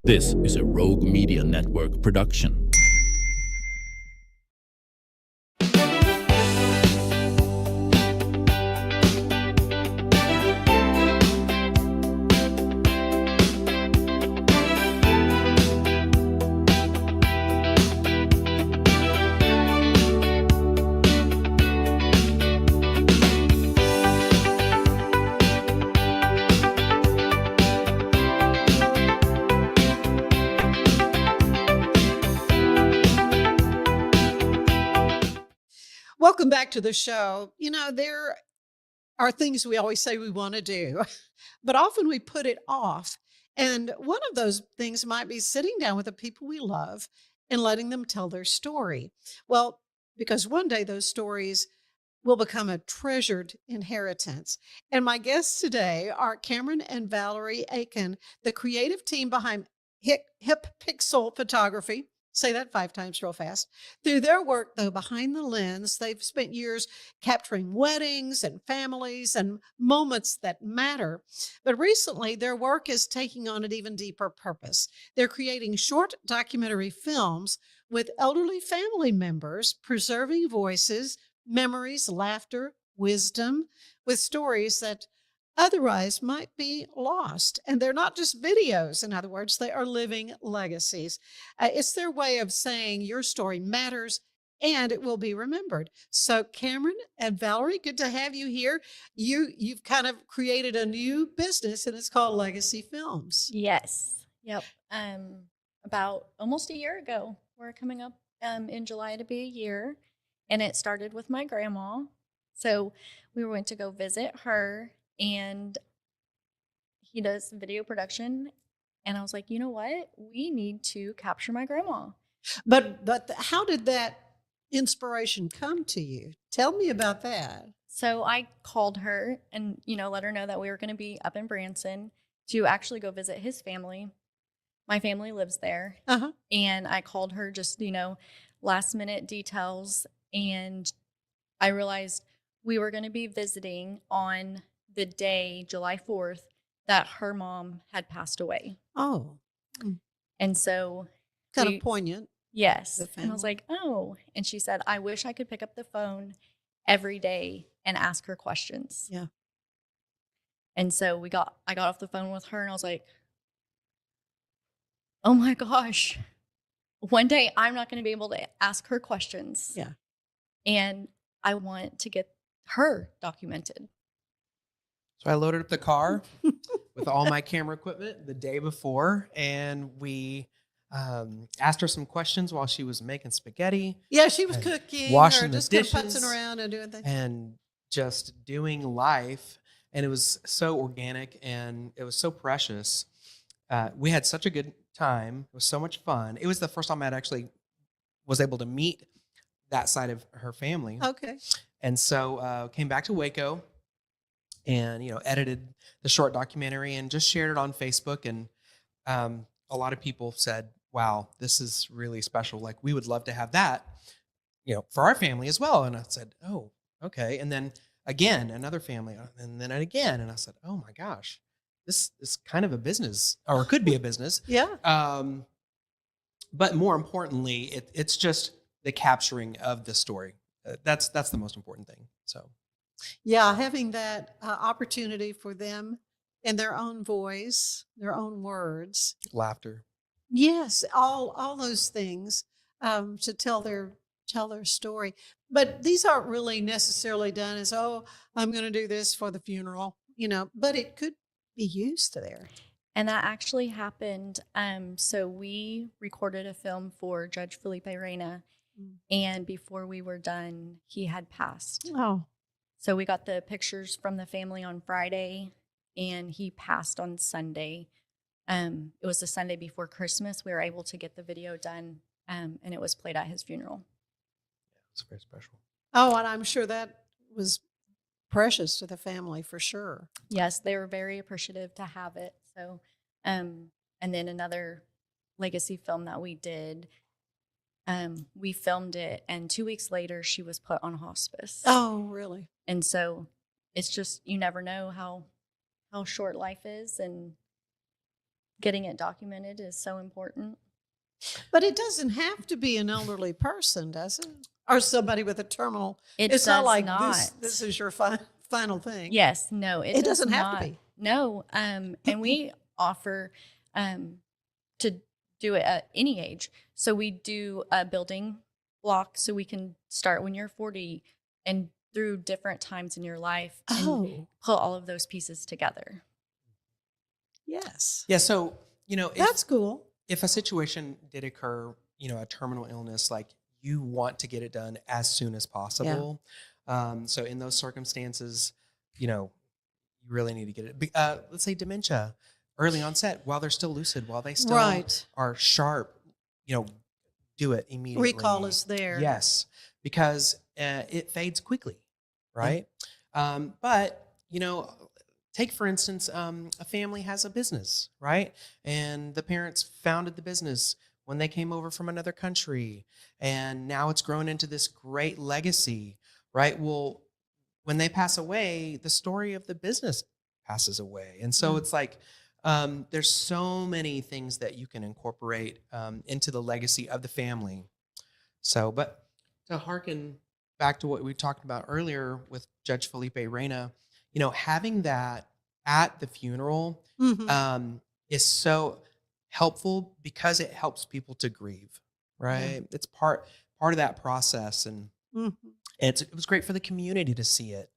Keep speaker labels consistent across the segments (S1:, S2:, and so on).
S1: This is a Rogue Media Network production.
S2: Welcome back to the show. You know, there are things we always say we want to do, but often we put it off. And one of those things might be sitting down with the people we love and letting them tell their story. Well, because one day those stories will become a treasured inheritance. And my guests today are Cameron and Valerie Akin, the creative team behind Hip Pixel Photography. Say that 5 times real fast. Through their work, though, behind the lens, they've spent years capturing weddings and families and moments that matter. But recently, their work is taking on an even deeper purpose. They're creating short documentary films with elderly family members, preserving voices, memories, laughter, wisdom, with stories that otherwise might be lost. And they're not just videos, in other words, they are living legacies. It's their way of saying your story matters and it will be remembered. So Cameron and Valerie, good to have you here. You've kind of created a new business and it's called Legacy Films.
S3: Yes. Yep. About almost a year ago, we're coming up in July to be a year. And it started with my grandma. So we went to go visit her, and he does video production. And I was like, you know what? We need to capture my grandma.
S2: But how did that inspiration come to you? Tell me about that.
S3: So I called her and, let her know that we were going to be up in Branson to actually go visit his family. My family lives there.
S2: Uh-huh.
S3: And I called her just, last minute details. And I realized we were going to be visiting on the day, July 4th, that her mom had passed away.
S2: Oh.
S3: And so
S2: kind of poignant.
S3: Yes. And I was like, oh. And she said, I wish I could pick up the phone every day and ask her questions.
S2: Yeah.
S3: And so I got off the phone with her and I was like, oh my gosh, one day I'm not going to be able to ask her questions.
S2: Yeah.
S3: And I want to get her documented.
S4: So I loaded up the car with all my camera equipment the day before, and we asked her some questions while she was making spaghetti.
S2: Yeah, she was cooking,
S4: washing
S2: or
S4: the
S2: just kind of
S4: dishes,
S2: putzing around and doing things.
S4: And just doing life. And it was so organic, and it was so precious. We had such a good time. It was so much fun. It was the first time I'd actually was able to meet that side of her family.
S2: Okay.
S4: And so came back to Waco and, edited the short documentary and just shared it on Facebook. And a lot of people said, wow, this is really special. Like, we would love to have that, for our family as well. And I said, oh, okay. And then again, another family, and then again. And I said, oh my gosh, this is kind of a business, or could be a business.
S2: Yeah.
S4: But more importantly, it's just the capturing of the story. That's the most important thing. So,
S2: yeah, having that opportunity for them in their own voice, their own words,
S4: laughter.
S2: Yes, all those things to tell their story. But these aren't really necessarily done as, oh, I'm going to do this for the funeral, But it could be used there.
S3: And that actually happened. So we recorded a film for Judge Felipe Reyna. And before we were done, he had passed.
S2: Oh.
S3: So we got the pictures from the family on Friday, and he passed on Sunday. It was the Sunday before Christmas. We were able to get the video done, and it was played at his funeral.
S4: Yeah, it's very special.
S2: Oh, and I'm sure that was precious to the family for sure.
S3: Yes, they were very appreciative to have it. So, and then another legacy film that we did, we filmed it, and 2 weeks later, she was put on hospice.
S2: Oh, really?
S3: And so it's just, you never know how short life is. And getting it documented is so important.
S2: But it doesn't have to be an elderly person, does it? Or somebody with a terminal.
S3: It
S2: It's not
S3: does
S2: like
S3: not.
S2: this is your final thing.
S3: Yes, no,
S2: It doesn't have to
S3: not.
S2: be.
S3: No, and we offer to do it at any age. So we do a building block, so we can start when you're 40 and through different times in your life and
S2: Oh,
S3: put all of those pieces together.
S2: yes.
S4: Yeah. So,
S2: That's cool.
S4: if a situation did occur, a terminal illness, like you want to get it done as soon as possible. So in those circumstances, you really need to get it. Let's say dementia, early onset, while they're still lucid, while they still
S2: Right.
S4: are sharp, do it immediately.
S2: Recall is there.
S4: Yes, because it fades quickly, right? But, take, for instance, a family has a business, right? And the parents founded the business when they came over from another country. And now it's grown into this great legacy, right? Well, when they pass away, the story of the business passes away. And so it's like there's so many things that you can incorporate into the legacy of the family. So, but to hearken back to what we talked about earlier with Judge Felipe Reyna, having that at the funeral is so helpful because it helps people to grieve, right? It's part of that process. And it was great for the community to see it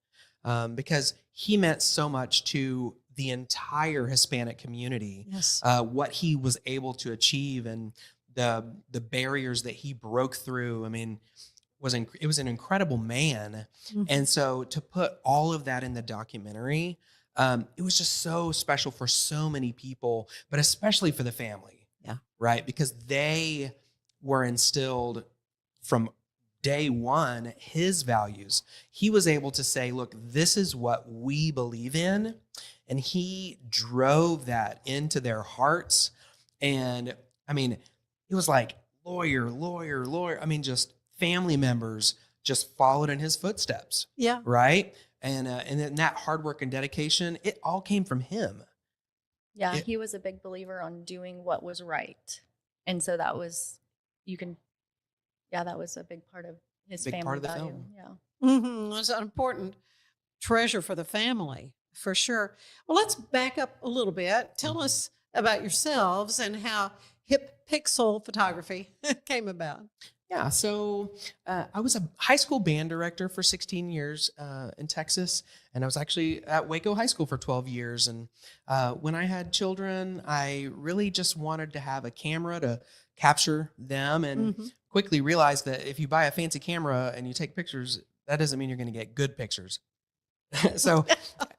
S4: because he meant so much to the entire Hispanic community,
S2: Yes.
S4: what he was able to achieve and the barriers that he broke through. I mean, it was an incredible man. And so to put all of that in the documentary, it was just so special for so many people, but especially for the family.
S2: Yeah.
S4: Right. Because they were instilled from day one, his values. He was able to say, look, this is what we believe in. And he drove that into their hearts. And I mean, it was like lawyer. I mean, just family members just followed in his footsteps.
S2: Yeah.
S4: Right. And then that hard work and dedication, it all came from him.
S3: Yeah, he was a big believer on doing what was right. And so that was, that was a big part of his
S4: Big
S3: family
S4: part of the
S3: value.
S4: film.
S3: Yeah.
S2: It's an important treasure for the family, for sure. Well, let's back up a little bit. Tell us about yourselves and how Hip Pixel photography came about.
S4: Yeah, so I was a high school band director for 16 years in Texas, and I was actually at Waco High School for 12 years. And when I had children, I really just wanted to have a camera to capture them and quickly realized that if you buy a fancy camera and you take pictures, that doesn't mean you're going to get good pictures. So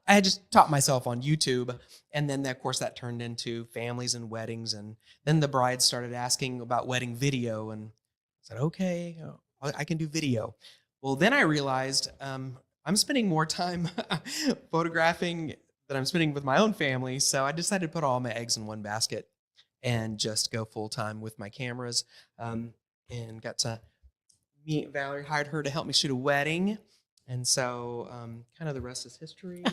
S4: I had just taught myself on YouTube. And then, of course, that turned into families and weddings. And then the brides started asking about wedding video. And I said, okay, I can do video. Well, then I realized I'm spending more time photographing than I'm spending with my own family. So I decided to put all my eggs in one basket and just go full time with my cameras. And got to meet Valerie, hired her to help me shoot a wedding. And so kind of the rest is history.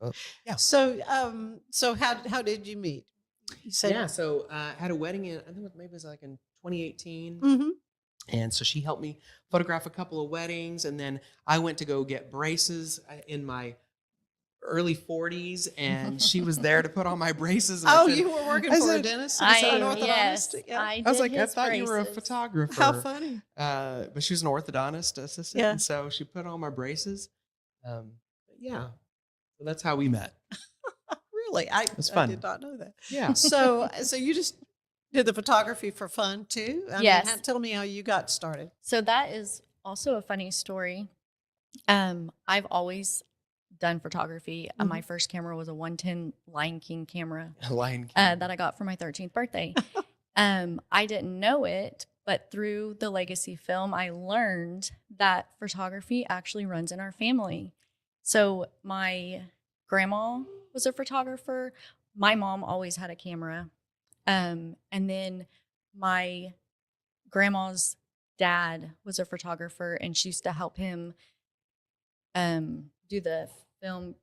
S4: So, yeah.
S2: So how did you meet? You said,
S4: Yeah, so I had a wedding in, I think maybe it was like in 2018. And so she helped me photograph a couple of weddings. And then I went to go get braces in my early 40s. And she was there to put on my braces. And
S2: you were working for a dentist? An orthodontist? Yeah.
S3: I
S4: was like, I
S3: his
S4: thought you were a
S3: braces.
S4: photographer.
S2: How funny.
S4: But she was an orthodontist assistant.
S2: Yeah.
S4: And so she put on my braces. Yeah. So that's how we met.
S2: Really? I
S4: fun.
S2: did not know that.
S4: Yeah.
S2: So you just did the photography for fun too?
S3: Yes.
S2: Tell me how you got started.
S3: So that is also a funny story. I've always done photography. My first camera was a 110 Lion King camera
S4: Lion King.
S3: that I got for my 13th birthday. I didn't know it, but through the Legacy film, I learned that photography actually runs in our family. So my grandma was a photographer. My mom always had a camera. And then my grandma's dad was a photographer, and she used to help him do the film,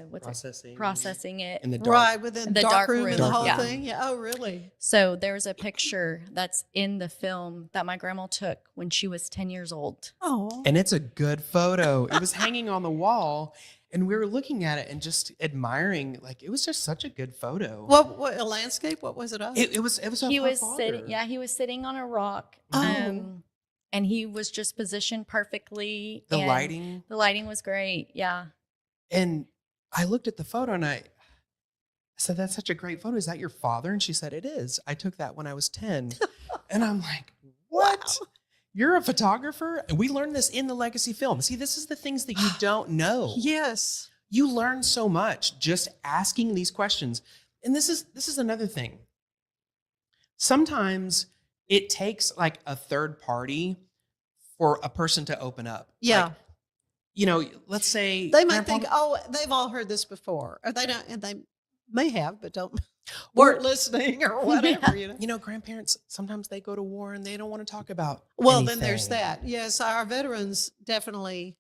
S3: what's
S4: Processing.
S3: it? Processing it.
S4: In the dark.
S2: Right, within
S3: The
S2: the dark room and the
S3: room,
S2: whole
S3: yeah.
S2: thing. Yeah. Oh, really?
S3: So there's a picture that's in the film that my grandma took when she was 10 years old.
S2: Oh.
S4: And it's a good photo. It was hanging on the wall, and we were looking at it and just admiring. Like, it was just such a good photo.
S2: What a landscape? What was it of?
S4: It was. Of
S3: He
S4: her
S3: was
S4: father.
S3: sitting, yeah, he was sitting on a rock.
S2: Oh.
S3: And he was just positioned perfectly.
S4: The
S3: and
S4: lighting.
S3: The lighting was great. Yeah.
S4: And I looked at the photo and I said, "That's such a great photo. Is that your father?" And she said, "It is. I took that when I was 10." And I'm like, "What?
S2: Wow.
S4: You're a photographer?" And we learned this in the legacy film. See, this is the things that you don't know.
S2: Yes.
S4: You learn so much just asking these questions. And this is another thing. Sometimes it takes like a third party for a person to open up.
S2: Yeah.
S4: Like, you know, let's say
S2: They might
S4: Grandpa-
S2: think, oh, they've all heard this before. Or they don't, and they may have, but don't
S4: Or-
S2: weren't listening or whatever, you know.
S4: You know, grandparents, sometimes they go to war and they don't want to talk about
S2: Well, then there's
S4: anything.
S2: that. Yes, our veterans definitely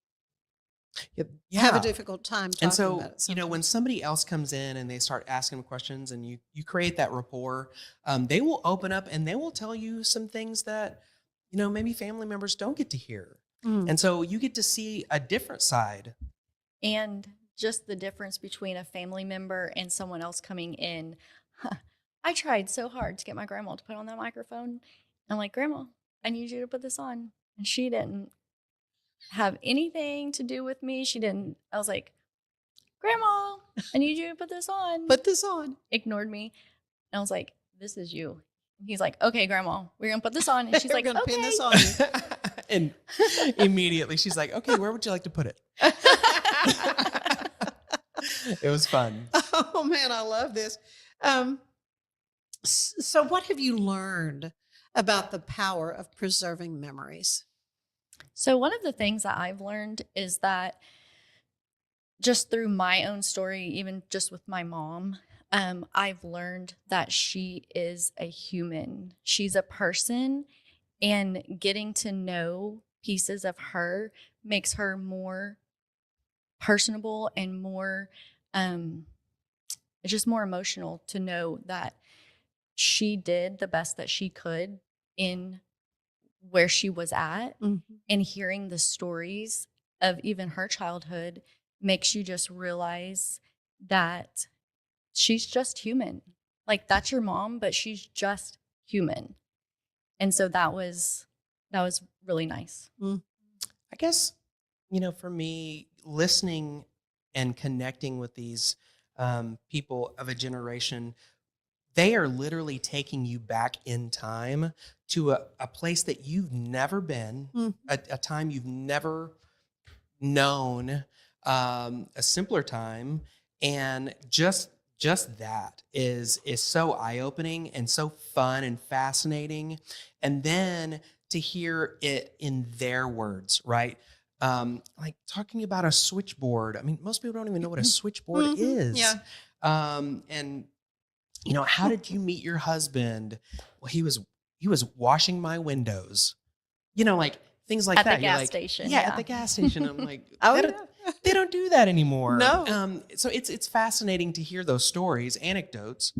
S4: Yeah.
S2: have a difficult time talking
S4: And so,
S2: about it.
S4: you know, when somebody else comes in and they start asking them questions and you create that rapport, they will open up and they will tell you some things that, you know, maybe family members don't get to hear.
S2: Mm.
S4: And so you get to see a different side.
S3: And just the difference between a family member and someone else coming in. I tried so hard to get my grandma to put on that microphone. I'm like, "Grandma, I need you to put this on." And she didn't have anything to do with me. I was like, "Grandma, I need you to put this on."
S2: Put this on.
S3: Ignored me. And I was like, "This is you." He's like, "Okay, Grandma, we're going to put this on." And she's
S2: We're
S3: like,
S2: gonna
S3: "Okay."
S2: pin this on you.
S4: And immediately she's like, "Okay, where would you like to put it?" It was fun.
S2: Oh man, I love this. So what have you learned about the power of preserving memories?
S3: So one of the things that I've learned is that just through my own story, even just with my mom, I've learned that she is a human. She's a person, and getting to know pieces of her makes her more personable and more, just more emotional to know that she did the best that she could in where she was at. And hearing the stories of even her childhood makes you just realize that she's just human. Like, that's your mom, but she's just human. And so that was really nice.
S4: I guess, you know, for me, listening and connecting with these people of a generation, they are literally taking you back in time to a place that you've never been, a time you've never known, a simpler time. And just that is so eye-opening and so fun and fascinating. And then to hear it in their words, right? Like talking about a switchboard. I mean, most people don't even know what a switchboard is.
S2: Yeah.
S4: And you know, how did you meet your husband? Well, he was washing my windows. You know, like things like
S3: At the
S4: that. You're
S3: gas
S4: like,
S3: station,
S4: Yeah,
S3: yeah.
S4: at the gas station. I'm like,
S2: Oh,
S4: they, don't, they don't do that anymore.
S2: No.
S4: So it's fascinating to hear those stories, anecdotes.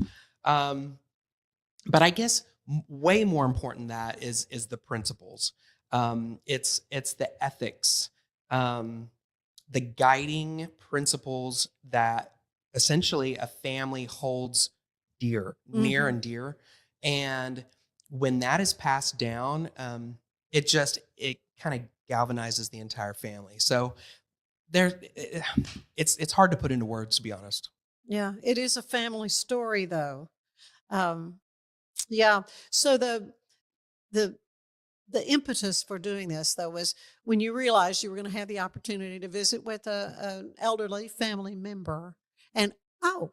S4: But I guess way more important than that is the principles. It's the ethics, the guiding principles that essentially a family holds dear, near and dear. And when that is passed down, it kind of galvanizes the entire family. So it's hard to put into words, to be honest.
S2: Yeah, it is a family story, though. Yeah. So the impetus for doing this, though, was when you realized you were going to have the opportunity to visit with an elderly family member, and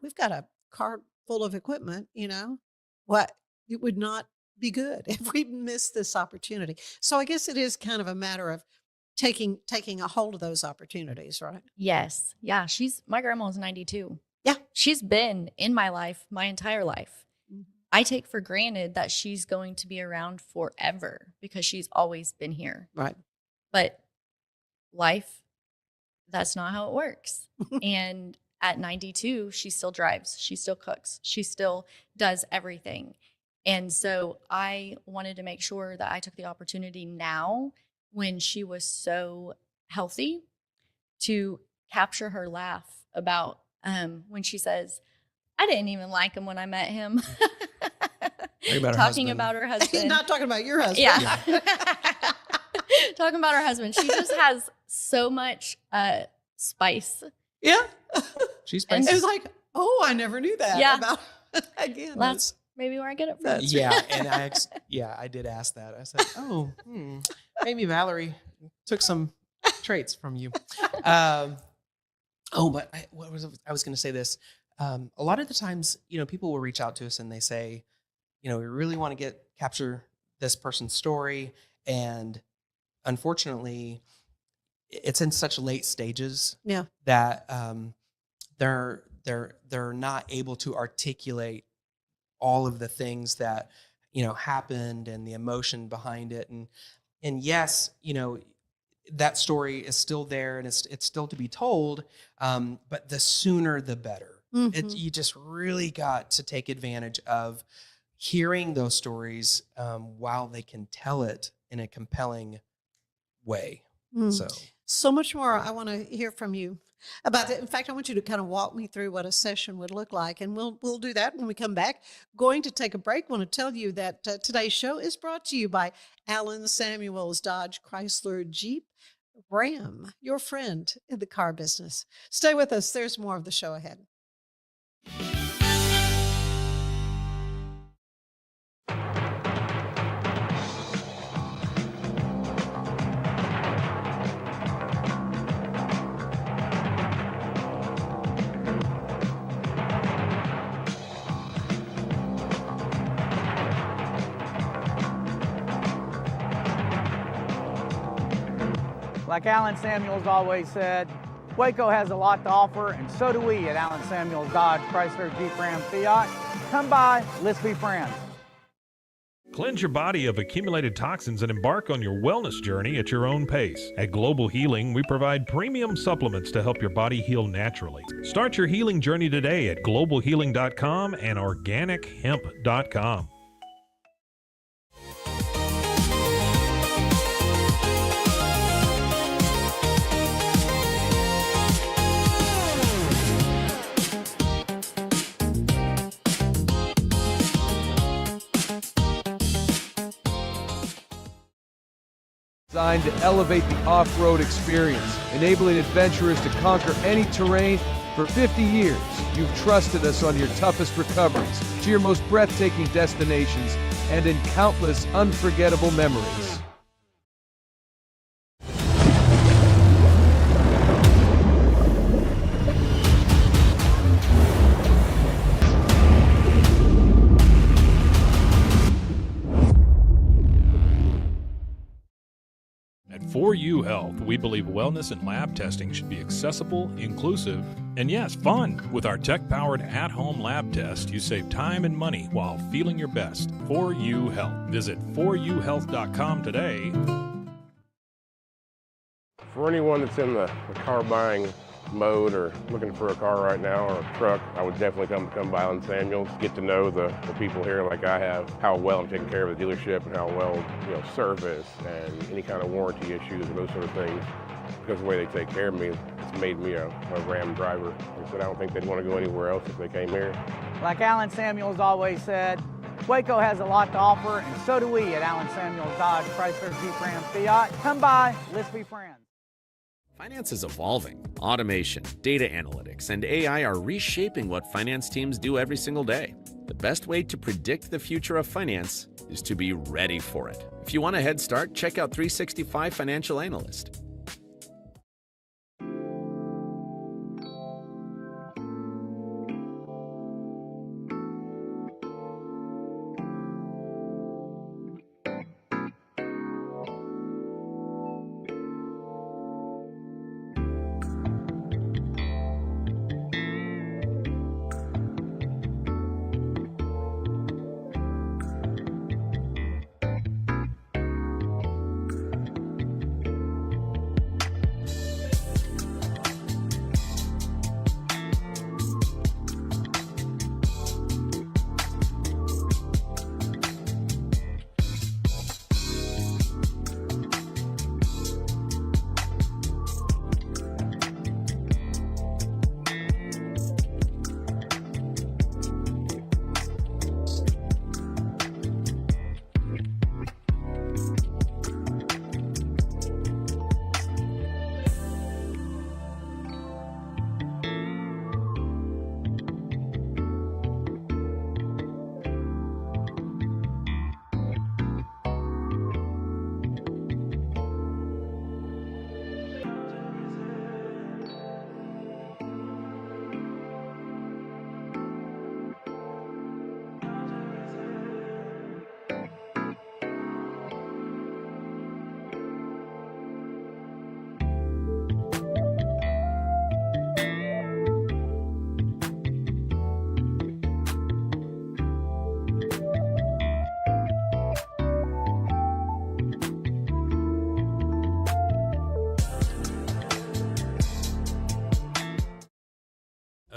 S2: we've got a car full of equipment. You know, what it would not be good if we missed this opportunity. So I guess it is kind of a matter of taking a hold of those opportunities, right?
S3: Yes. Yeah. My grandma is 92.
S2: Yeah.
S3: She's been in my life my entire life.
S2: Mhm.
S3: I take for granted that she's going to be around forever because she's always been here.
S2: Right.
S3: But life that's not how it works. And at 92, she still drives, she still cooks, she still does everything. And so I wanted to make sure that I took the opportunity now when she was so healthy to capture her laugh about when she says, I didn't even like him when I met him. Talking about her husband.
S2: Not talking about your husband.
S3: Yeah. Talking about her husband. She just has so much spice.
S2: Yeah.
S4: She's
S2: And
S4: spicy.
S2: it was like, oh, I never knew that.
S3: Yeah.
S2: About, again.
S3: That's maybe where I get it from.
S2: That's
S4: Yeah, and I did ask that. I said, "Oh, maybe Valerie took some traits from you." But I was going to say this. A lot of the times, people will reach out to us and they say, we really want to capture this person's story, and unfortunately, it's in such late stages that they're not able to articulate all of the things that happened and the emotion behind it, and yes, that story is still there and it's still to be told, but the sooner the better.
S2: Mm-hmm.
S4: You just really got to take advantage of hearing those stories while they can tell it in a compelling way.
S2: So much more I want to hear from you about that. In fact, I want you to kind of walk me through what a session would look like, and we'll do that when we come back. Going to take a break. I want to tell you that today's show is brought to you by Alan Samuels Dodge Chrysler Jeep Ram, your friend in the car business. Stay with us. There's more of the show ahead.
S5: Like Alan Samuels always said, Waco has a lot to offer, and so do we at Alan Samuels Dodge Chrysler Jeep Ram Fiat. Come by, let's be friends.
S6: Cleanse your body of accumulated toxins and embark on your wellness journey at your own pace. At Global Healing, we provide premium supplements to help your body heal naturally. Start your healing journey today at globalhealing.com and organichemp.com.
S7: Designed to elevate the off-road experience, enabling adventurers to conquer any terrain. For 50 years, you've trusted us on your toughest recoveries, to your most breathtaking destinations, and in countless unforgettable memories.
S6: At 4U Health, we believe wellness and lab testing should be accessible, inclusive, and yes, fun. With our tech-powered at-home lab test, you save time and money while feeling your best. 4U Health. Visit 4uhealth.com today.
S8: For anyone that's in the car buying mode or looking for a car right now or a truck, I would definitely come by Alan Samuels, get to know the people here like I have, how well I'm taking care of the dealership and how well, service and any kind of warranty issues and those sort of things. Because of the way they take care of me, it's made me a Ram driver. I said I don't think they'd want to go anywhere else if they came here.
S5: Like Alan Samuels always said, Waco has a lot to offer, and so do we at Alan Samuels Dodge Chrysler Jeep Ram Fiat. Come by, let's be friends.
S9: Finance is evolving. Automation, data analytics, and AI are reshaping what finance teams do every single day. The best way to predict the future of finance is to be ready for it. If you want a head start, check out 365 Financial Analyst.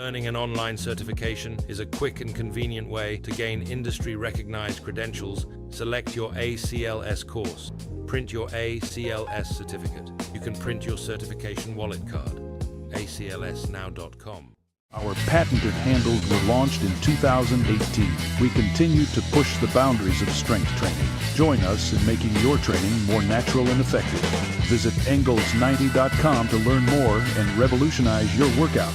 S6: Earning an online certification is a quick and convenient way to gain industry-recognized credentials. Select your ACLS course. Print your ACLS certificate. You can print your certification wallet card. aclsnow.com.
S10: Our patented handles were launched in 2018. We continue to push the boundaries of strength training. Join us in making your training more natural and effective. Visit Engels90.com to learn more and revolutionize your workout.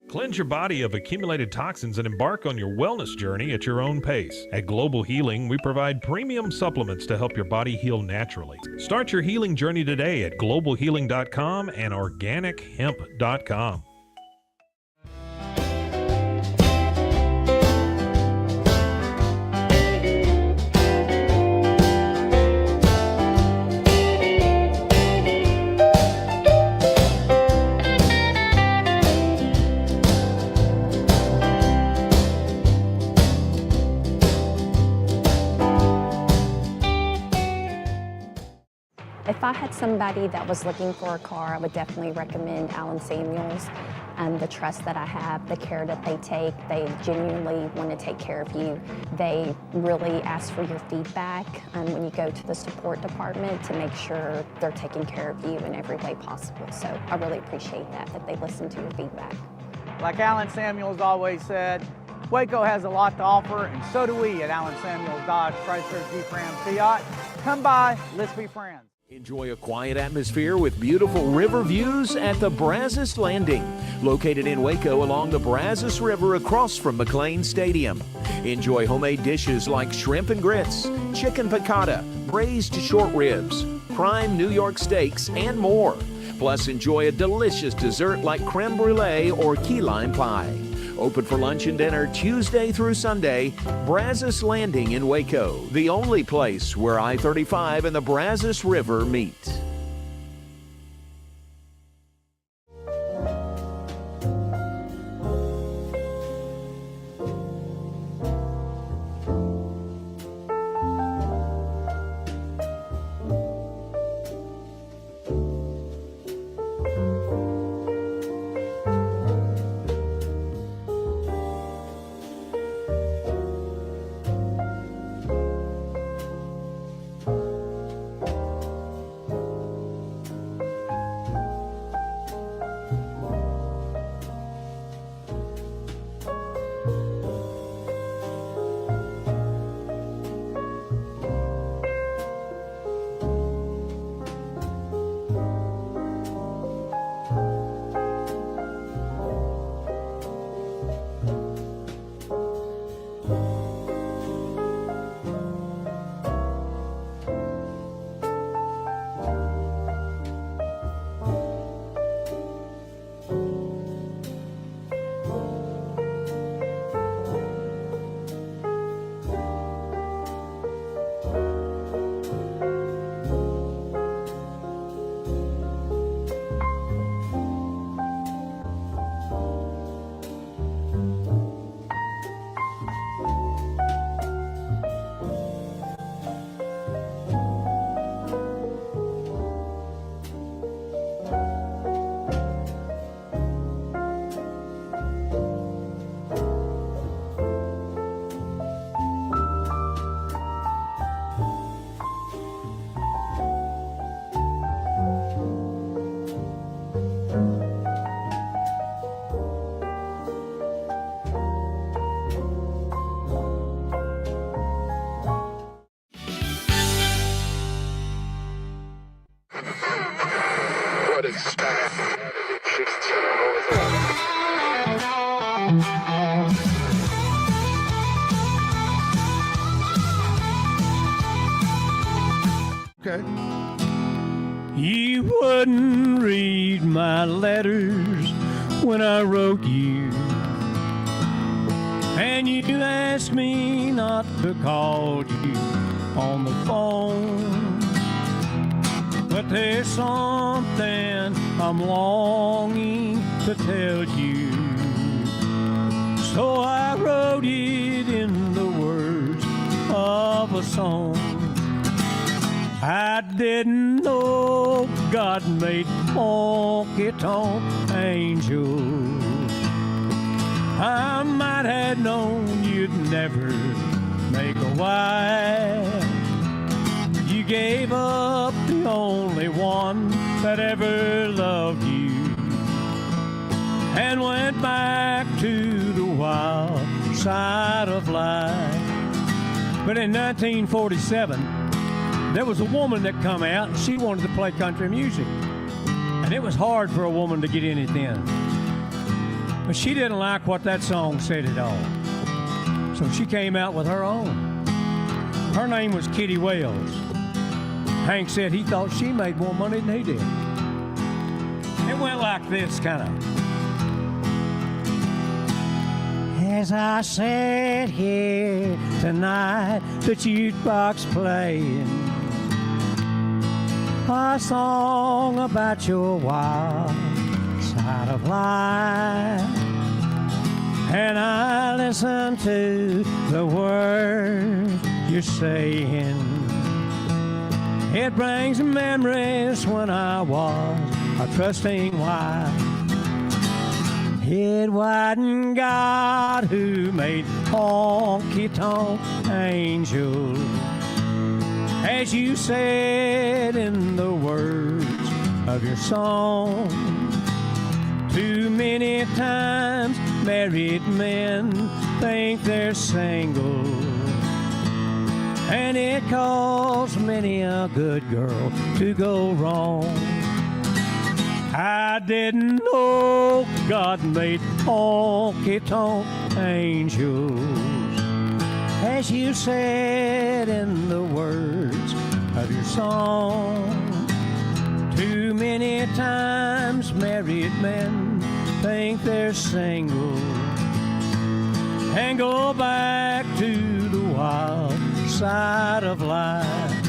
S6: Cleanse your body of accumulated toxins and embark on your wellness journey at your own pace. At Global Healing, we provide premium supplements to help your body heal naturally. Start your healing journey today at globalhealing.com and organichemp.com.
S11: If I had somebody that was looking for a car, I would definitely recommend Allen Samuels. The trust that I have, the care that they take, they genuinely want to take care of you. They really ask for your feedback when you go to the support department to make sure they're taking care of you in every way possible. So I really appreciate that they listen to your feedback.
S5: Like Allen Samuels always said, Waco has a lot to offer, and so do we at Allen Samuels Dodge Chrysler Jeep Ram Fiat. Come by, let's be friends.
S12: Enjoy a quiet atmosphere with beautiful river views at the Brazos Landing, located in Waco along the Brazos River across from McLean Stadium. Enjoy homemade dishes like shrimp and grits, chicken piccata, braised short ribs, prime New York steaks, and more. Plus, enjoy a delicious dessert like creme brulee or key lime pie. Open for lunch and dinner Tuesday through Sunday. Brazos Landing in Waco, the only place where I-35 and the Brazos River meet.
S13: Okay. You wouldn't read my letters when I wrote you, and you asked me not to call you on the phone. But there's something I'm longing to tell you, so I wrote it in the words of a song. I didn't know God made honky-tonk angels, I might have known you'd never make a wife. You gave up the only one that ever loved you and went back to the wild side of life. But in 1947, there was a woman that come out and she wanted to play country music. And it was hard for a woman to get in it then. But she didn't like what that song said at all. So she came out with her own. Her name was Kitty Wells. Hank said he thought she made more money than he did. It went like this, kind of. As I sat here tonight, the jukebox playing a song about your wild side of life, and I listen to the words you're saying. It brings memories when I was a trusting wife. It wasn't God who made honky-tonk angels, as you said in the words of your song. Too many times married men think they're single, and it caused many a good girl to go wrong. I didn't know God made honky-tonk angels, as you said in the words of your song. Too many times married men think they're single and go back to the wild side of life.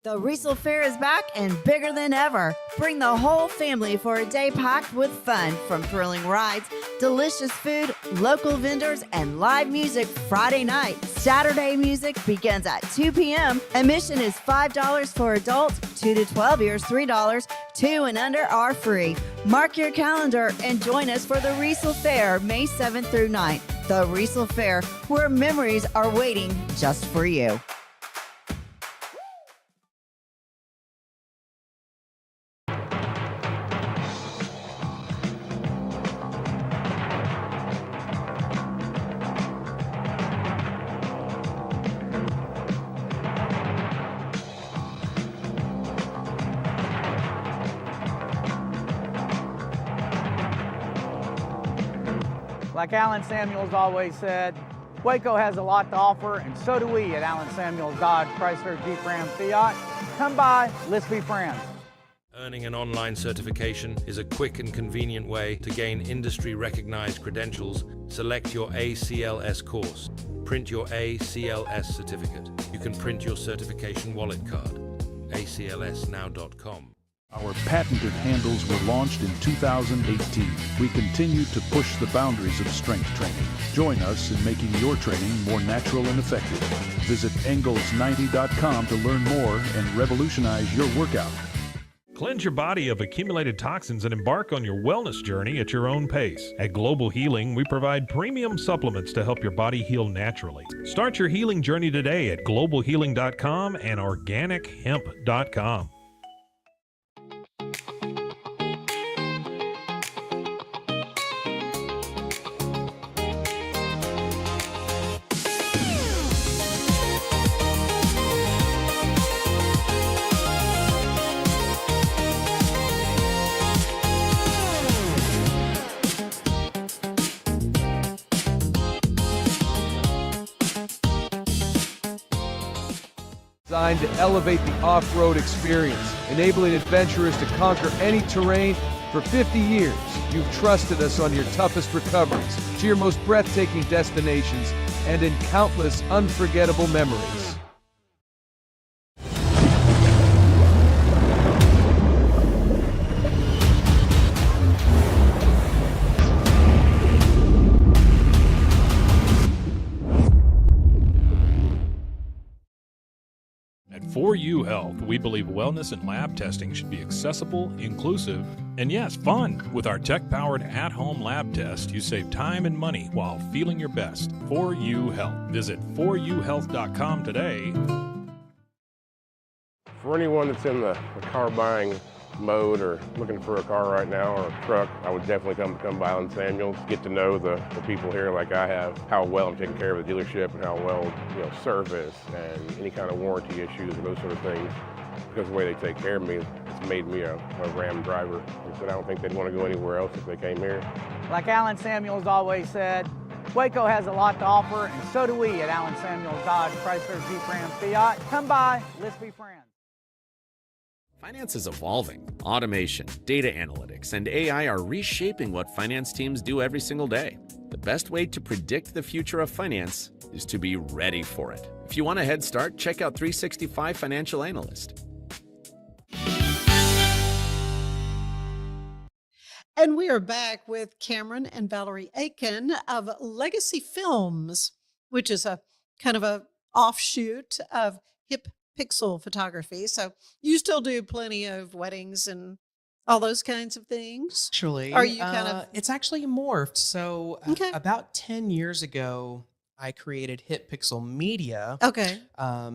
S14: The Riesel Fair is back and bigger than ever. Bring the whole family for a day packed with fun, from thrilling rides, delicious food, local vendors, and live music Friday night. Saturday music begins at 2 p.m. Admission is $5 for adults, 2 to 12 years, $3. 2 and under are free. Mark your calendar and join us for the Riesel Fair, May 7th through 9th. The Riesel Fair, where memories are waiting just for you.
S5: Like Alan Samuels always said, Waco has a lot to offer, and so do we at Alan Samuels Dodge Chrysler Jeep Ram Fiat. Come by, let's be friends.
S6: Earning an online certification is a quick and convenient way to gain industry-recognized credentials. Select your ACLS course. Print your ACLS certificate. You can print your certification wallet card. aclsnow.com.
S10: Our patented handles were launched in 2018. We continue to push the boundaries of strength training. Join us in making your training more natural and effective. Visit angles90.com to learn more and revolutionize your workout.
S6: Cleanse your body of accumulated toxins and embark on your wellness journey at your own pace. At Global Healing, we provide premium supplements to help your body heal naturally. Start your healing journey today at globalhealing.com and organichemp.com.
S7: Designed to elevate the off-road experience, enabling adventurers to conquer any terrain. For 50 years, you've trusted us on your toughest recoveries, to your most breathtaking destinations, and in countless unforgettable memories.
S6: At 4U Health, we believe wellness and lab testing should be accessible, inclusive, and yes, fun. With our tech-powered at-home lab test, you save time and money while feeling your best. 4U Health. Visit 4uhealth.com today.
S8: For anyone that's in the car buying mode or looking for a car right now or a truck, I would definitely come by Alan Samuels, get to know the people here like I have, how well I'm taking care of the dealership and how well, service and any kind of warranty issues or those sort of things. Because the way they take care of me, it's made me a Ram driver. I said I don't think they'd want to go anywhere else if they came here.
S5: Like Alan Samuels always said, Waco has a lot to offer, and so do we at Alan Samuels Dodge, Chrysler, Jeep, Ram, Fiat. Come by, let's be friends.
S9: Finance is evolving. Automation, data analytics, and AI are reshaping what finance teams do every single day. The best way to predict the future of finance is to be ready for it. If you want a head start, check out 365 Financial Analyst.
S2: And we are back with Cameron and Valerie Akin of Legacy Films, which is a kind of a offshoot of Hip Pixel photography. So you still do plenty of weddings and all those kinds of things?
S4: Actually,
S2: are you kind of?
S4: It's actually morphed. So about 10 years ago, I created Hip Pixel Media.
S2: Okay.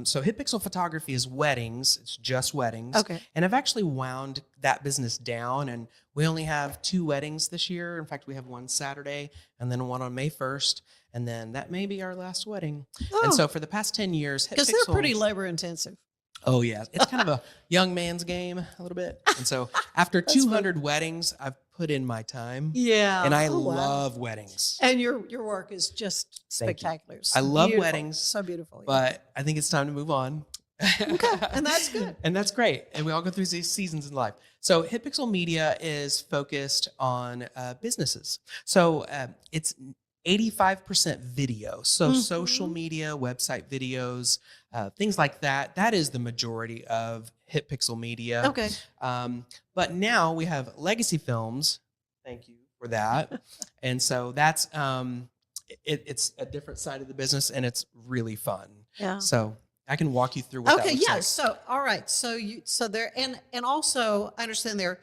S4: So Hip Pixel Photography is weddings. It's just weddings.
S2: Okay.
S4: And I've actually wound that business down, and we only have 2 weddings this year. In fact, we have one Saturday and then one on May 1st. And then that may be our last wedding.
S2: Oh.
S4: And so for the past 10 years,
S2: Because they're pretty labor intensive.
S4: Oh, yeah. It's kind of a young man's game a little bit. And so after 200 weddings, I've put in my time.
S2: Yeah.
S4: And I
S2: wow.
S4: love weddings.
S2: And your work is just spectacular.
S4: I love
S2: Beautiful.
S4: weddings.
S2: So beautiful. Yeah.
S4: But I think it's time to move on.
S2: Okay. And that's good.
S4: And that's great. And we all go through these seasons in life. So Hip Pixel Media is focused on businesses. So it's 85% video. So social media, website videos, things like that. That is the majority of Hip Pixel Media.
S2: Okay.
S4: But now we have Legacy Films. Thank you for that. And so that's it's a different side of the business, and it's really fun.
S2: Yeah.
S4: So I can walk you through what that looks like.
S2: So all right. So there and also I understand there are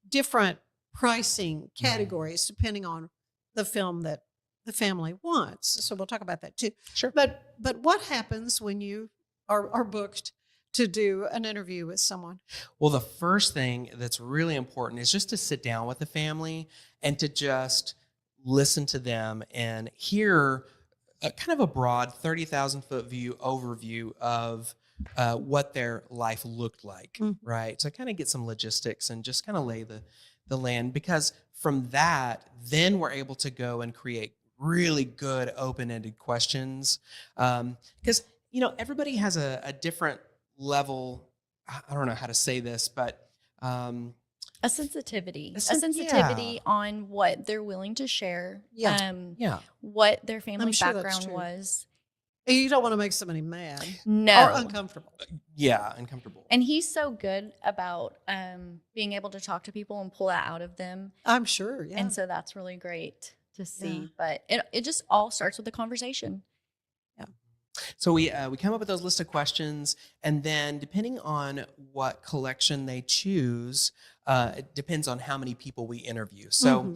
S2: different pricing categories depending on the film that the family wants. So we'll talk about that too.
S4: Sure.
S2: But what happens when you are booked to do an interview with someone?
S4: Well, the first thing that's really important is just to sit down with the family and to just listen to them and hear kind of a broad 30,000-foot view overview of what their life looked like, right? So kind of get some logistics and just kind of lay the land, because from that, then we're able to go and create really good open-ended questions. Because, everybody has a different level. I don't know how to say this, but
S3: A sensitivity.
S4: A
S3: A sensitivity on what they're willing to share.
S2: Yeah.
S3: What their family
S2: sure that's
S3: background
S2: true.
S3: was.
S2: You don't want to make somebody mad
S3: No.
S2: or uncomfortable.
S4: Yeah, uncomfortable.
S3: And he's so good about being able to talk to people and pull that out of them.
S2: I'm sure. Yeah.
S3: And so that's really great to see.
S2: Yeah.
S3: But it just all starts with a conversation.
S4: So we come up with those list of questions, and then depending on what collection they choose, it depends on how many people we interview. So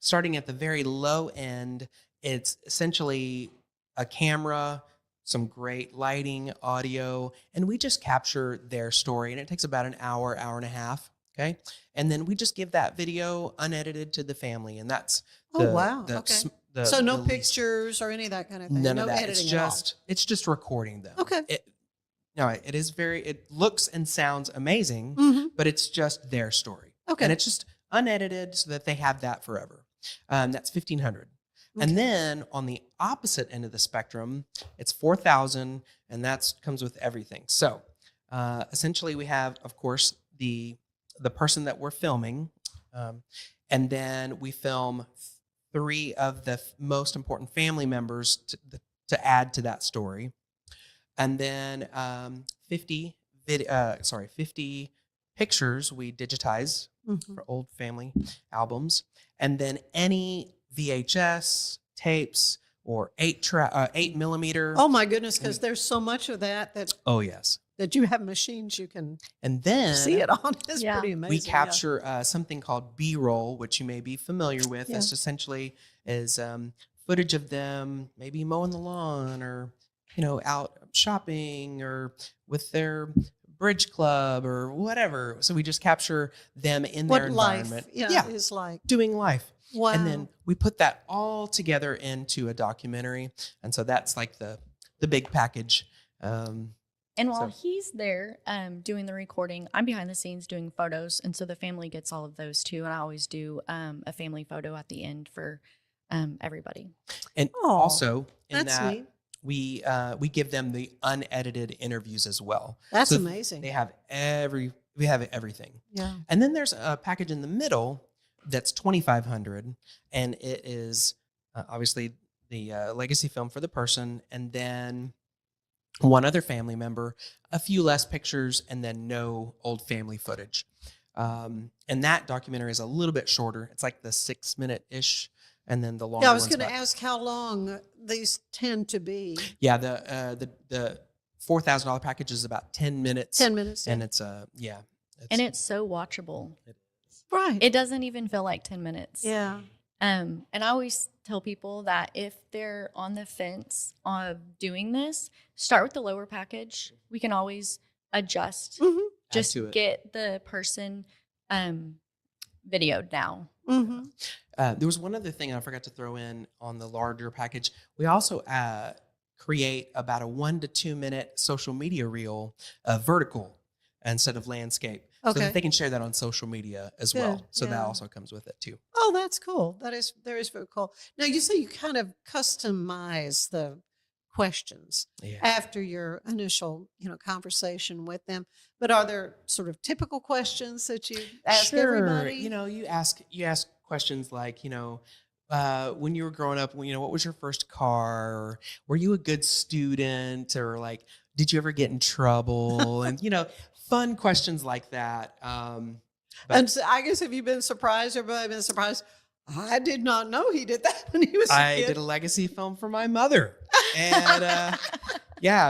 S4: starting at the very low end, it's essentially a camera, some great lighting, audio, and we just capture their story. And it takes about an hour, hour and a half. Okay. And then we just give that video unedited to the family. And that's
S2: so no pictures or any of that kind of thing.
S4: None
S2: no
S4: of that.
S2: editing
S4: It's just recording them.
S2: Okay.
S4: It looks and sounds amazing, but it's just their story.
S2: Okay.
S4: And it's just unedited so that they have that forever. That's $1,500. And then on the opposite end of the spectrum, it's $4,000, and that comes with everything. So essentially we have, of course, the person that we're filming, and then we film 3 of the most important family members to add to that story. And then 50 pictures we digitize for old family albums. And then any VHS tapes or 8 millimeter.
S2: Oh my goodness, because there's so much of that.
S4: Oh yes.
S2: That you have machines you can
S4: and then
S2: see it on. It's pretty amazing.
S4: We capture something called B-roll, which you may be familiar with.
S2: Yeah.
S4: It's essentially is footage of them maybe mowing the lawn or out shopping or with their bridge club or whatever. So we just capture them in their environment.
S2: Life is like.
S4: Doing life.
S2: Wow.
S4: And then we put that all together into a documentary. And so that's like the big package.
S3: And while he's there doing the recording, I'm behind the scenes doing photos. And so the family gets all of those too. And I always do a family photo at the end for everybody.
S4: And also in
S2: that's
S4: that,
S2: neat.
S4: we give them the unedited interviews as well.
S2: That's
S4: So
S2: amazing.
S4: They have we have everything.
S2: Yeah.
S4: And then there's a package in the middle that's $2,500, and it is obviously the legacy film for the person, and then one other family member, a few less pictures, and then no old family footage. And that documentary is a little bit shorter. It's like the 6-minute-ish, and then the longer.
S2: Yeah, I was going to ask how long these tend to be.
S4: Yeah, the $4,000 package is about 10 minutes.
S2: 10 minutes,
S4: and it's
S3: and it's so watchable.
S2: Right.
S3: It doesn't even feel like 10 minutes.
S2: Yeah.
S3: And I always tell people that if they're on the fence of doing this, start with the lower package. We can always adjust. Just get the person videoed now.
S4: There was one other thing I forgot to throw in on the larger package. We also create about a 1 to 2 minute social media reel, vertical instead of landscape. So that they can share that on social media as well. So that also comes with it too.
S2: Oh, that's cool. That is very cool. Now you say you kind of customize the questions after your initial, conversation with them. But are there sort of typical questions that you ask everybody?
S4: You ask questions like, when you were growing up, what was your first car? Or were you a good student? Or like, did you ever get in trouble? And, fun questions like that.
S2: And so I guess, have you been surprised? Everybody been surprised? I did not know he did that when he was a kid.
S4: I did a legacy film for my mother. And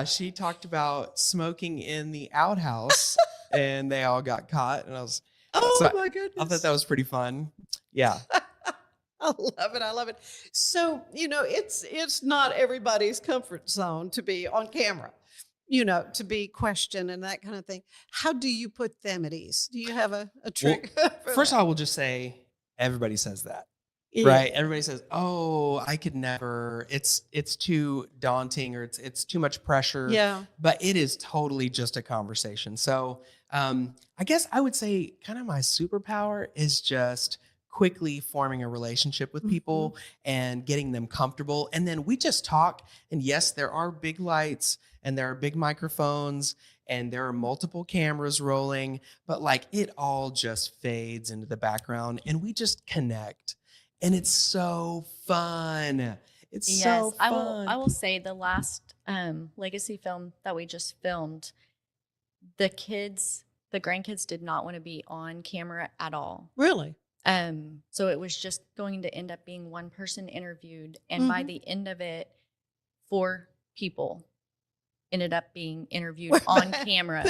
S4: she talked about smoking in the outhouse and they all got caught. And
S2: my goodness.
S4: I thought that was pretty fun. Yeah.
S2: I love it. So, it's not everybody's comfort zone to be on camera, to be questioned and that kind of thing. How do you put them at ease? Do you have a trick?
S4: Well, first of all, I will just say everybody says that.
S2: Yeah.
S4: Right. Everybody says, "Oh, I could never. It's too daunting, or it's too much pressure."
S2: Yeah.
S4: But it is totally just a conversation. So I guess I would say kind of my superpower is just quickly forming a relationship with people and getting them comfortable. And then we just talk. And yes, there are big lights and there are big microphones and there are multiple cameras rolling, but like it all just fades into the background and we just connect. And it's so fun. It's so fun.
S3: I will say the last legacy film that we just filmed, the grandkids did not want to be on camera at all.
S2: Really?
S3: So it was just going to end up being one person interviewed, and by the end of it, 4 people ended up being interviewed on camera.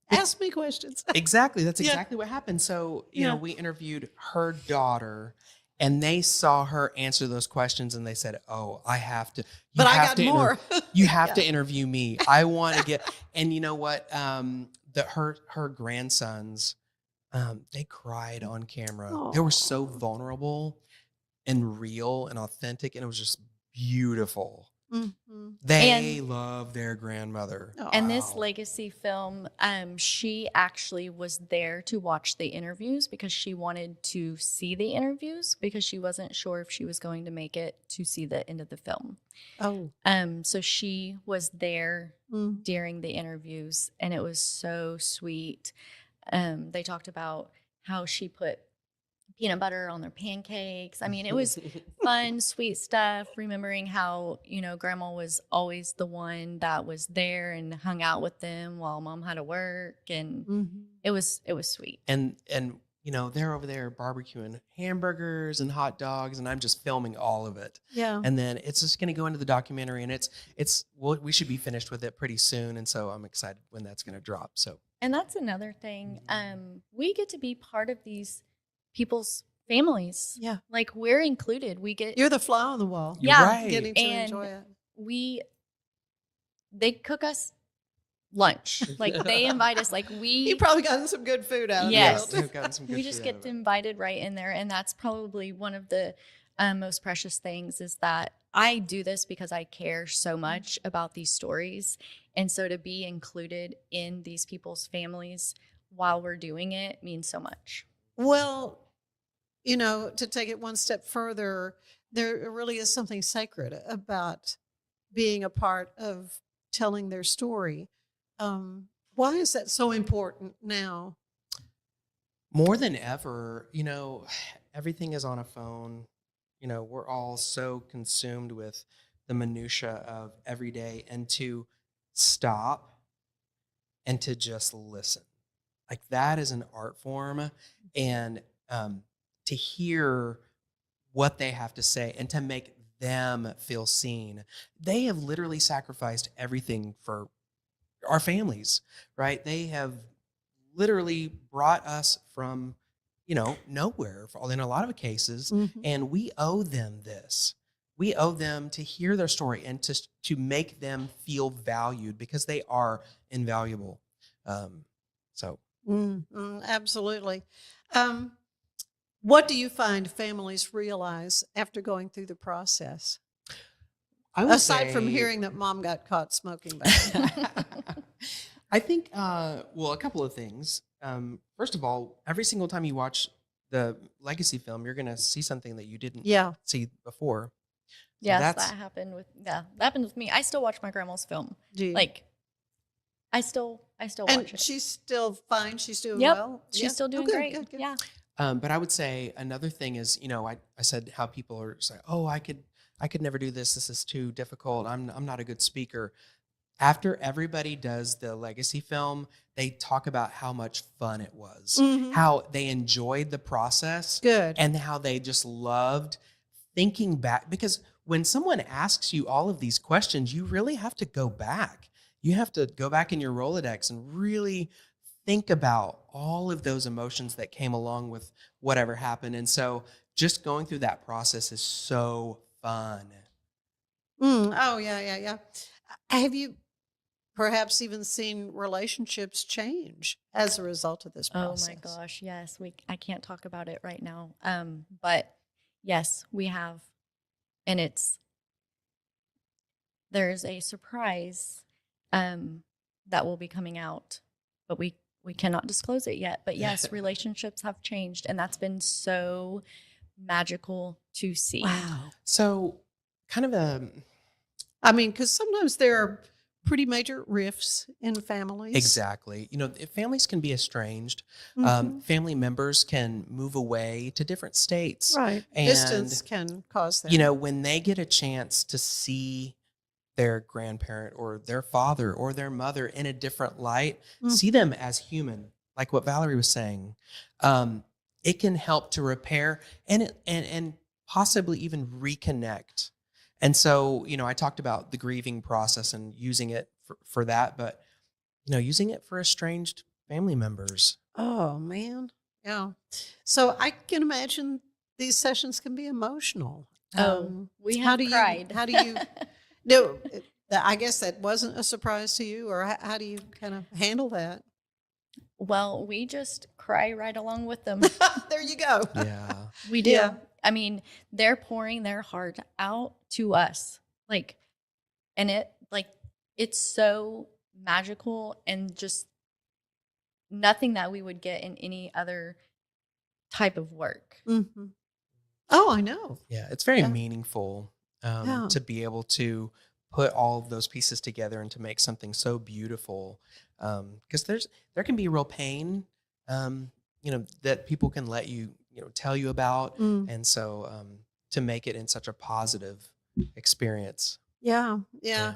S2: Ask me questions.
S4: Exactly. That's exactly what happened. So, you know, we interviewed her daughter and they saw her answer those questions and they said, oh, I have to.
S2: But I got more.
S4: You have to interview me. I want to get, and you know what? Her grandsons, they cried on camera.
S2: Aww.
S4: They were so vulnerable and real and authentic, and it was just beautiful. They love their grandmother.
S3: And this legacy film, she actually was there to watch the interviews because she wanted to see the interviews because she wasn't sure if she was going to make it to see the end of the film.
S2: Oh.
S3: So she was there during the interviews, and it was so sweet. They talked about how she put peanut butter on their pancakes. I mean, it was fun, sweet stuff. Remembering how, you know, grandma was always the one that was there and hung out with them while mom had to work. And it was sweet.
S4: And, you know, they're over there barbecuing hamburgers and hot dogs, and I'm just filming all of it.
S2: Yeah.
S4: And then it's just going to go into the documentary, and we should be finished with it pretty soon. And so I'm excited when that's going to drop. So.
S3: And that's another thing. We get to be part of these people's families.
S2: Yeah.
S3: Like we're included.
S2: You're the fly on the wall.
S3: Yeah.
S4: Right.
S2: Getting to
S3: and
S2: enjoy it.
S3: They cook us lunch. Like they invite us. Like
S2: You probably gotten some good food out of
S3: yes.
S2: it.
S4: We've gotten some good
S3: We just
S4: food out
S3: get
S4: of it.
S3: invited right in there. And that's probably one of the most precious things is that I do this because I care so much about these stories. And so to be included in these people's families while we're doing it means so much.
S2: Well, you know, to take it one step further, there really is something sacred about being a part of telling their story. Why is that so important now?
S4: More than ever, you know, everything is on a phone. You know, we're all so consumed with the minutia of every day, and to stop and to just listen. Like that is an art form, and to hear what they have to say and to make them feel seen. They have literally sacrificed everything for our families, right? They have literally brought us from, you know, nowhere in a lot of cases, and we owe them this. We owe them to hear their story and to make them feel valued because they are invaluable.
S2: Absolutely. What do you find families realize after going through the process? Aside from hearing that mom got caught smoking back.
S4: I think, well, a couple of things. First of all, every single time you watch the legacy film, you're going to see something that you didn't see before. So
S3: Yes, that happened with me. I still watch my grandma's film.
S2: Do you?
S3: Like, I still watch
S2: And
S3: it.
S2: she's still fine. She's doing
S3: Yep,
S2: well.
S3: she's still doing
S2: good,
S3: great.
S2: Good, good.
S3: Yeah.
S4: But I would say another thing is, you know, I said how people are saying, oh, I could never do this. This is too difficult. I'm not a good speaker. After everybody does the legacy film, they talk about how much fun it was, how they enjoyed the process, and how they just loved thinking back. Because when someone asks you all of these questions, you really have to go back. You have to go back in your Rolodex and really think about all of those emotions that came along with whatever happened. And so just going through that process is so fun.
S2: Oh, yeah. Have you perhaps even seen relationships change as a result of this process?
S3: Oh my gosh, yes. I can't talk about it right now. But yes, we have. And there's a surprise that will be coming out, but we we cannot disclose it yet. But yes, relationships have changed, and that's been so magical to see.
S2: Wow.
S4: So kind of
S2: I mean, because sometimes there are pretty major rifts in families.
S4: exactly, if families can be estranged.
S2: Mhm.
S4: Family members can move away to different states.
S2: Right.
S4: And,
S2: Distance can cause that.
S4: when they get a chance to see their grandparent or their father or their mother in a different light, see them as human, like what Valerie was saying, it can help to repair and possibly even reconnect. And so, I talked about the grieving process and using it for that, but, using it for estranged family members.
S2: Oh, man. Yeah. So I can imagine these sessions can be emotional.
S3: We
S2: how
S3: have
S2: do
S3: cried.
S2: How do you, no, I guess that wasn't a surprise to you, or how do you kind of handle that?
S3: Well, we just cry right along with them.
S2: There you go.
S4: Yeah.
S3: We do.
S2: Yeah.
S3: I mean, they're pouring their heart out to us. It's so magical and just nothing that we would get in any other type of work.
S2: Mm-hmm. Oh, I know.
S4: Yeah. It's very
S2: Yeah.
S4: meaningful
S2: Yeah.
S4: to be able to put all of those pieces together and to make something so beautiful. Because there can be real pain, that people can let you, tell you about. And so to make it in such a positive experience.
S2: Yeah. Yeah.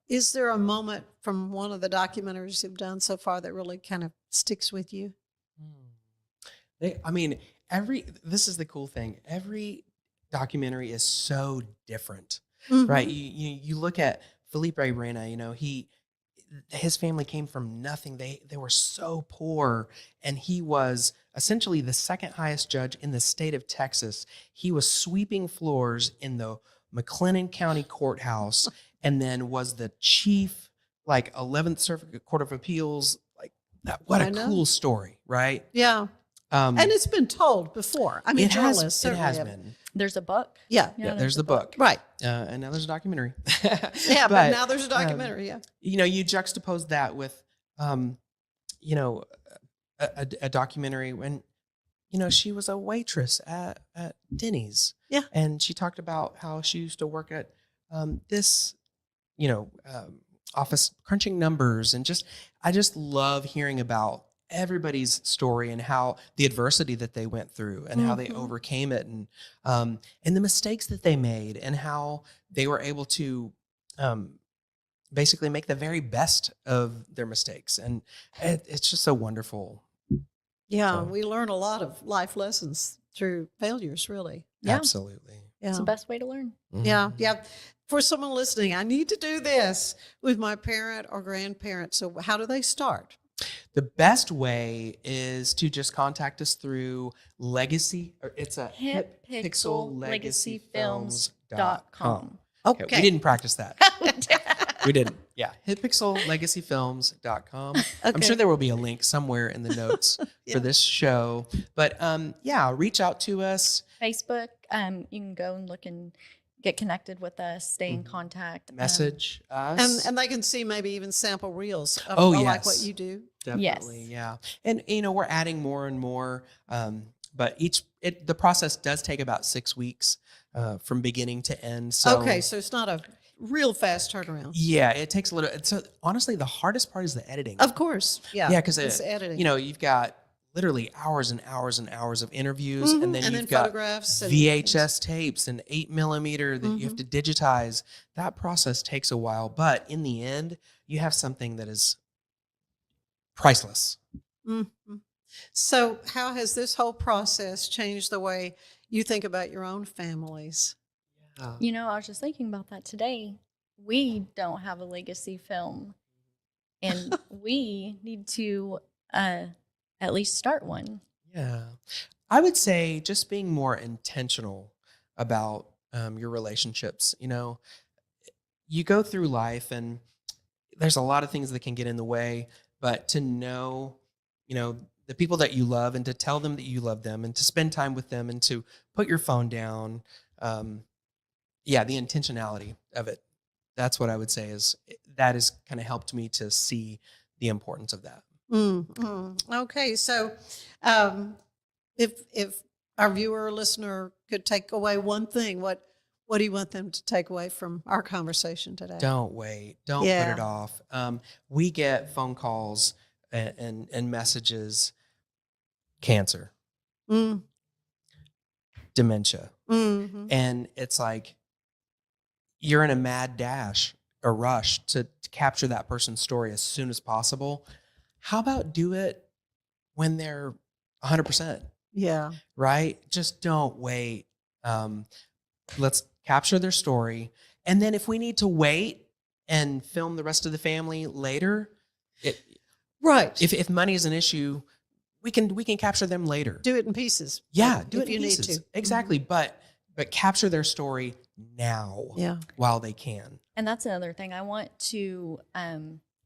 S2: Is there a moment from one of the documentaries you've done so far that really kind of sticks with you?
S4: This is the cool thing. Every documentary is so different,
S2: Mhm.
S4: right? You look at Felipe Reina, his family came from nothing. They were so poor, and he was essentially the second highest judge in the state of Texas. He was sweeping floors in the McLennan County Courthouse, and then was the chief, 11th Circuit Court of Appeals. What
S2: I
S4: a
S2: know.
S4: cool story, right?
S2: Yeah. And it's been told before. I mean,
S4: it has
S2: journalists certainly have.
S4: been.
S3: There's a book.
S2: Yeah.
S4: Yeah, there's the book.
S2: Right.
S4: And now there's a documentary.
S2: Yeah, but now there's a documentary, yeah.
S4: You juxtapose that with, a documentary when, she was a waitress at Denny's.
S2: Yeah.
S4: And she talked about how she used to work at this, office crunching numbers. And I just love hearing about everybody's story and how the adversity that they went through and how they overcame it, and the mistakes that they made, and how they were able to basically make the very best of their mistakes. And it's just so wonderful.
S2: Yeah,
S4: So-
S2: we learn a lot of life lessons through failures, really.
S3: Yeah.
S4: Absolutely.
S2: Yeah.
S3: It's the best way to learn.
S2: Yeah, yeah. For someone listening, I need to do this with my parent or grandparent. So how do they start?
S4: The best way is to just contact us through Legacy, or it's a
S3: hippixellegacyfilms.com.
S2: Okay.
S4: We didn't practice that. We didn't. Yeah. hippixellegacyfilms.com. I'm sure there will be a link somewhere in the notes for this show. But reach out to us.
S3: Facebook, you can go and look and get connected with us, stay in contact.
S4: Message us.
S2: And they can see maybe even sample reels of like what you do.
S4: Definitely, yeah. And, we're adding more and more. But the process does take about 6 weeks from beginning to end. So,
S2: Okay, so it's not a real fast turnaround.
S4: Yeah, it takes a little. So honestly, the hardest part is the editing.
S2: Of course. Yeah.
S4: Yeah, because
S2: it's editing.
S4: you've got literally hours and hours and hours of interviews, and then you've got
S2: photographs and
S4: VHS tapes and 8mm that you have to digitize. That process takes a while, but in the end, you have something that is priceless.
S2: Mm-hmm. So how has this whole process changed the way you think about your own families?
S3: I was just thinking about that today. We don't have a legacy film, and we need to at least start one.
S4: Yeah. I would say just being more intentional about your relationships. You go through life and there's a lot of things that can get in the way, but to know, the people that you love and to tell them that you love them and to spend time with them and to put your phone down. The intentionality of it. That's what I would say that has kind of helped me to see the importance of that.
S2: Okay, so if our viewer or listener could take away one thing, what do you want them to take away from our conversation today?
S4: Don't wait. Don't put it off. We get phone calls and messages, cancer, dementia.
S2: Mm-hmm.
S4: And it's like you're in a mad dash, a rush to capture that person's story as soon as possible. How about do it when they're 100%?
S2: Yeah.
S4: Right? Just don't wait. Let's capture their story. And then if we need to wait and film the rest of the family later,
S2: right.
S4: If money is an issue, we can capture them later.
S2: Do it in pieces.
S4: Yeah, do it
S2: if
S4: in
S2: you
S4: pieces.
S2: need to.
S4: Exactly. But capture their story now.
S2: Yeah.
S4: While they can.
S3: And that's another thing. I want to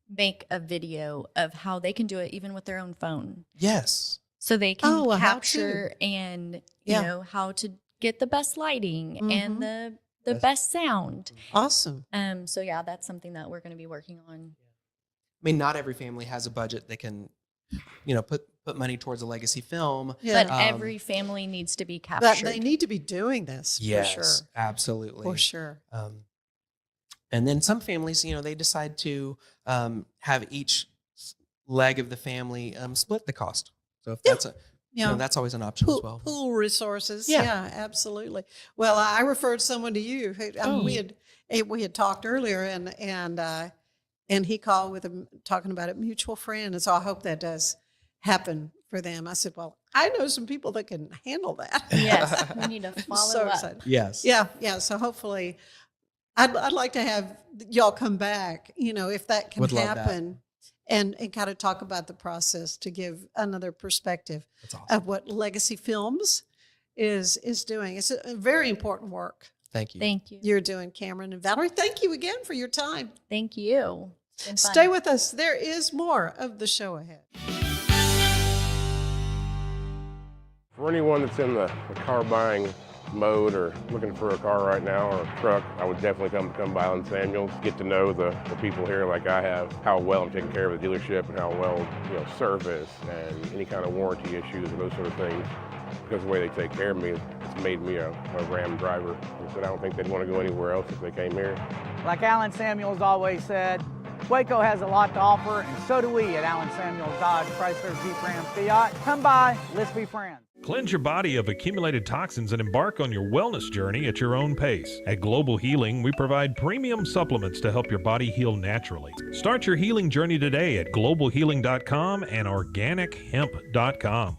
S3: make a video of how they can do it even with their own phone.
S4: Yes.
S3: So they can
S2: how
S3: capture
S2: to.
S3: and you know how to get the best lighting and the best sound.
S2: Awesome.
S3: So yeah, that's something that we're going to be working on.
S4: I mean, not every family has a budget that can, put money towards a legacy film.
S2: Yeah.
S3: But every family needs to be captured.
S2: They need to be doing this.
S4: Yes,
S2: for sure.
S4: absolutely.
S2: For sure.
S4: And then some families, they decide to have each leg of the family split the cost. So if that's that's always an option as well.
S2: Pool resources.
S4: Yeah.
S2: Yeah, absolutely. Well, I referred someone to you. We had talked earlier, and he called with talking about a mutual friend, and so I hope that does happen for them. I said, well, I know some people that can handle that.
S3: Yes, we need to follow
S2: so
S3: up.
S2: excited.
S4: Yes.
S2: Yeah. So hopefully, I'd like to have y'all come back. If that can
S4: Would love that.
S2: happen. And kind of talk about the process to give another perspective
S4: That's awesome.
S2: of what Legacy Films is doing. It's a very important work
S4: Thank you.
S3: Thank you.
S2: you're doing, Cameron and Valerie. Thank you again for your time.
S3: Thank you. It's been fun.
S2: Stay with us. There is more of the show ahead.
S8: For anyone that's in the car buying mode or looking for a car right now or a truck, I would definitely come by Allen Samuels, get to know the people here like I have, how well I'm taking care of the dealership and how well, service and any kind of warranty issues and those sort of things. Because the way they take care of me, it's made me a Ram driver. I said I don't think they'd want to go anywhere else if they came here.
S5: Like Alan Samuels always said, Waco has a lot to offer, and so do we at Alan Samuels Dodge, Chrysler, Jeep, Ram, Fiat. Come by, let's be friends.
S6: Cleanse your body of accumulated toxins and embark on your wellness journey at your own pace. At Global Healing, we provide premium supplements to help your body heal naturally. Start your healing journey today at globalhealing.com and organichemp.com.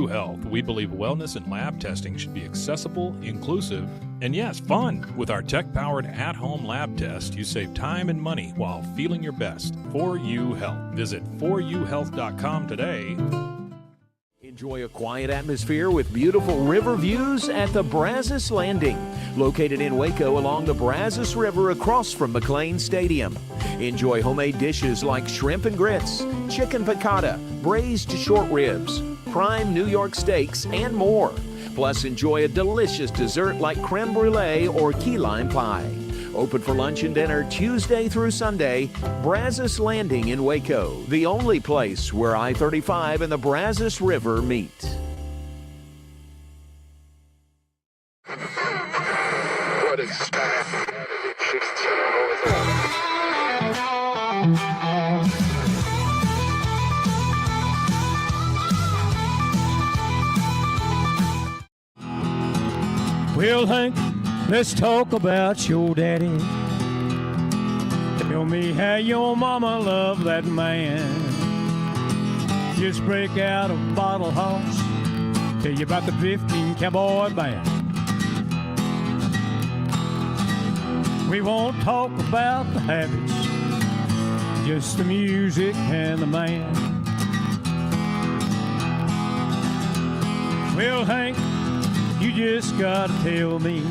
S6: Health, we believe wellness and lab testing should be accessible, inclusive, and yes, fun. With our tech-powered at-home lab test, you save time and money while feeling your best. 4U Health. Visit 4uhealth.com today.
S12: Enjoy a quiet atmosphere with beautiful river views at the Brazos Landing, located in Waco along the Brazos River across from McLean Stadium. Enjoy homemade dishes like shrimp and grits, chicken piccata, braised short ribs, prime New York steaks, and more. Plus, enjoy a delicious dessert like creme brulee or key lime pie. Open for lunch and dinner Tuesday through Sunday. Brazos Landing in Waco, the only place where I-35 and the Brazos River meet.
S15: What is
S13: Well, Hank, let's talk about your daddy. Tell me how your mama loved that man. Just break out a bottle, Hoss. Tell you about the 15 Cowboy Band. We won't talk about the habits, just the music and the man. Well, Hank, you just gotta tell me,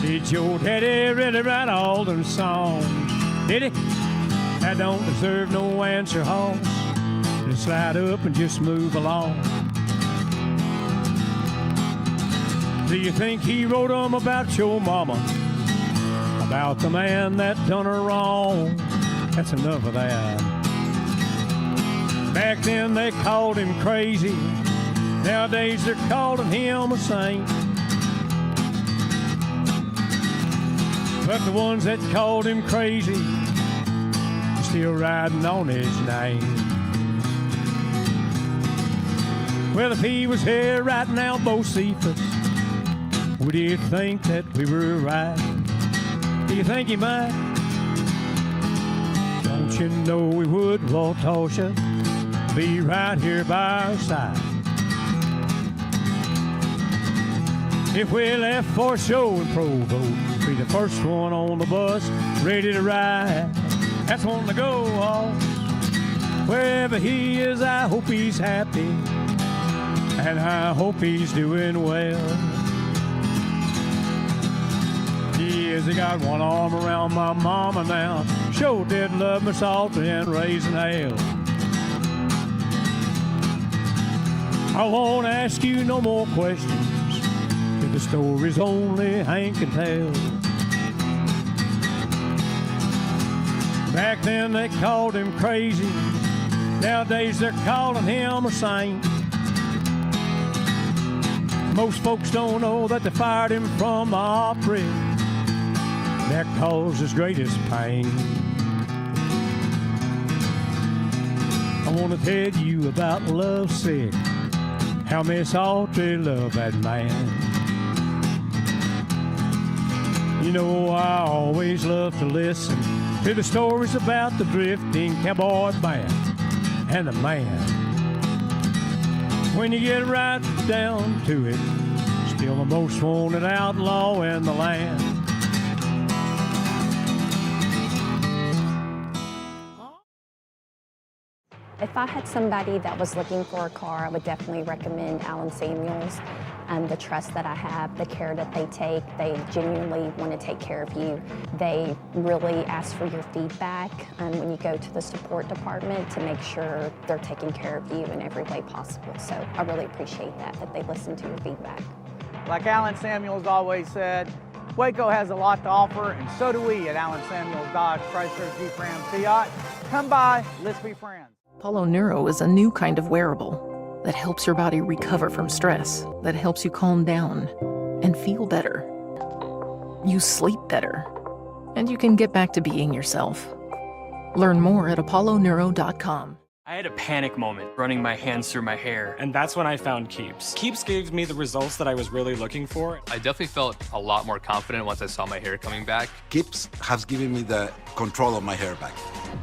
S13: did your daddy really write all them songs? Did he? I don't deserve no answer, hoss. Just slide up and just move along. Do you think he wrote 'em about your mama? About the man that done her wrong? That's enough of that. Back then they called him crazy. Nowadays they're calling him a saint. But the ones that called him crazy are still riding on his name. Well, if he was here right now, Bocephus, would you think that we were right? Do you think he might? Don't you know we would, Waltasha, be right here by our side? If we left for a show in Provo, be the first one on the bus, ready to ride. That's one to go, hoss. Wherever he is, I hope he's happy, and I hope he's doing well. He got one arm around my mama now. Sure did love me salt and raising hell. I won't ask you no more questions, if the story's only Hank can tell. Back then they called him crazy. Nowadays they're calling him a saint. Most folks don't know that they fired him from the Opry. That caused his greatest pain. I want to tell you about Love Sick, how Miss Audrey loved that man. You know, I always love to listen to the stories about the drifting cowboy band and the man. When you get right down to it, still the most wanted outlaw in the land.
S11: If I had somebody that was looking for a car, I would definitely recommend Alan Samuels. The trust that I have, the care that they take, they genuinely want to take care of you. They really ask for your feedback when you go to the support department to make sure they're taking care of you in every way possible. So I really appreciate that they listen to your feedback.
S5: Like Alan Samuels always said, Waco has a lot to offer, and so do we at Alan Samuels Dodge, Chrysler, Jeep, Ram, Fiat. Come by, let's be friends.
S16: Apollo Neuro is a new kind of wearable that helps your body recover from stress, that helps you calm down and feel better. You sleep better, and you can get back to being yourself. Learn more at apolloneuro.com.
S17: I had a panic moment running my hands through my hair, and that's when I found Keeps. Keeps gave me the results that I was really looking for.
S18: I definitely felt a lot more confident once I saw my hair coming back.
S19: Keeps has given me the control of my hair back.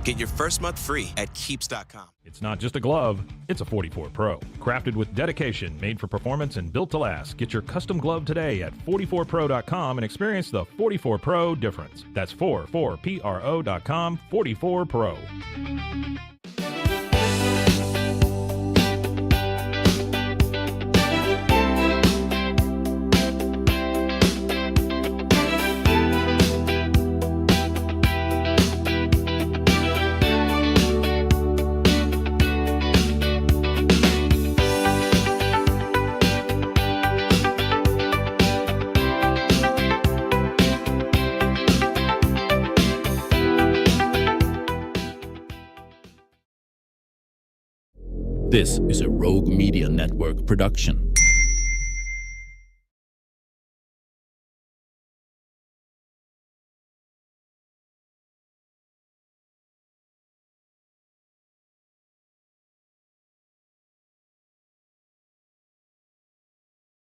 S20: Get your first month free at Keeps.com.
S6: It's not just a glove, it's a 44 Pro. Crafted with dedication, made for performance, and built to last. Get your custom glove today at 44pro.com and experience the 44 Pro difference. That's 44pro.com, 44 Pro.
S1: This is a Rogue Media Network production.